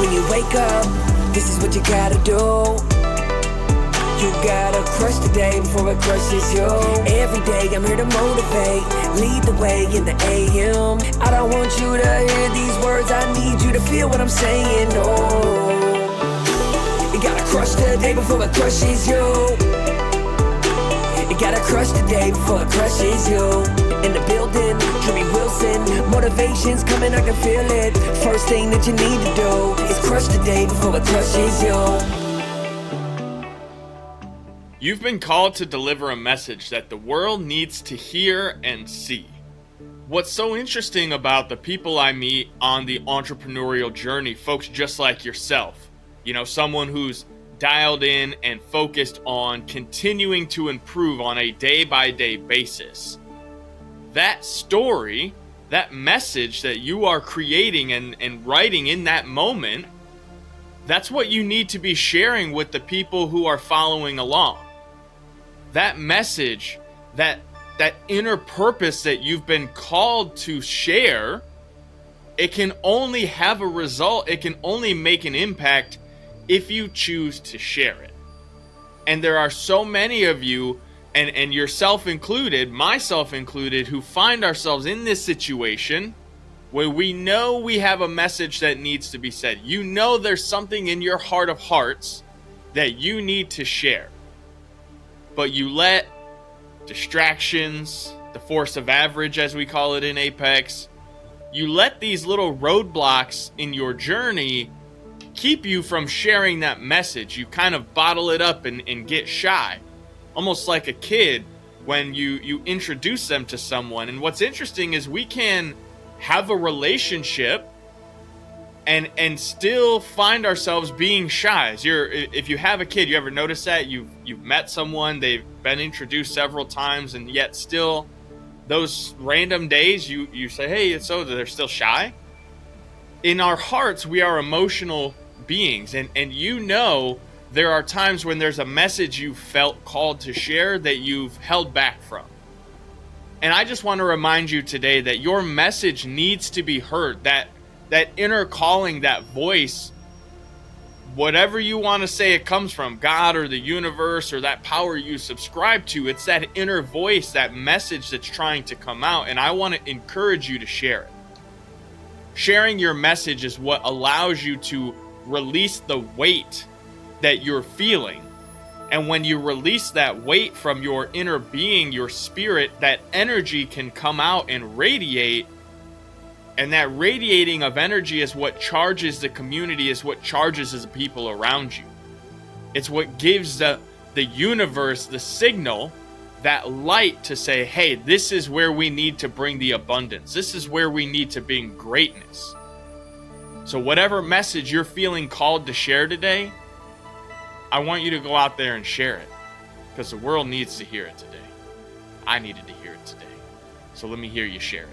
When you wake up, this is what you gotta do. You gotta crush the day before it crushes you. Every day I'm here to motivate, lead the way in the AM. I don't want you to hear these words, I need you to feel what I'm saying. Oh, you gotta crush the day before it crushes you. You gotta crush the day before it crushes you. In the building, Drewbie Wilson, motivation's coming, I can feel it. First thing that you need to do is crush the day before it crushes you. You've been called to deliver a message that the world needs to hear and see. What's so interesting about the people I meet on the entrepreneurial journey, folks just like yourself, someone who's dialed in and focused on continuing to improve on a day-by-day basis. That story, that message that you are creating and writing in that moment, that's what you need to be sharing with the people who are following along. That message, that inner purpose that you've been called to share, it can only have a result, it can only make an impact if you choose to share it. And there are so many of you, and yourself included, myself included, who find ourselves in this situation where we know we have a message that needs to be said. You know there's something in your heart of hearts that you need to share. But you let distractions, the force of average as we call it in Apex, you let these little roadblocks in your journey keep you from sharing that message. You kind of bottle it up and get shy. Almost like a kid when you introduce them to someone. And what's interesting is we can have a relationship and still find ourselves being shy. If you have a kid, you ever notice that? You've met someone, they've been introduced several times, and yet still those random days you say, hey, so they're still shy? In our hearts, we are emotional beings, and there are times when there's a message you felt called to share that you've held back from. And I just want to remind you today that your message needs to be heard, that inner calling, that voice, whatever you want to say it comes from, God or the universe or that power you subscribe to, it's that inner voice, that message that's trying to come out, and I want to encourage you to share it. Sharing your message is what allows you to release the weight that you're feeling. And when you release that weight from your inner being, your spirit, that energy can come out and radiate. And that radiating of energy is what charges the community, is what charges the people around you. It's what gives the universe the signal, that light to say, hey, this is where we need to bring the abundance. This is where we need to bring greatness. So whatever message you're feeling called to share today, I want you to go out there and share it, because the world needs to hear it today. I needed to hear it today. So let me hear you share it.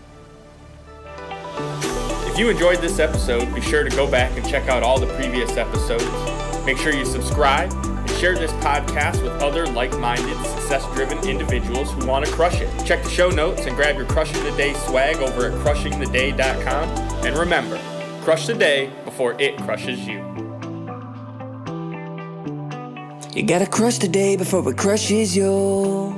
If you enjoyed this episode, be sure to go back and check out all the previous episodes. Make sure you subscribe and share this podcast with other like-minded, success-driven individuals who want to crush it. Check the show notes and grab your Crushing the Day swag over at crushingtheday.com. And remember, crush the day before it crushes you. You gotta crush the day before it crushes you.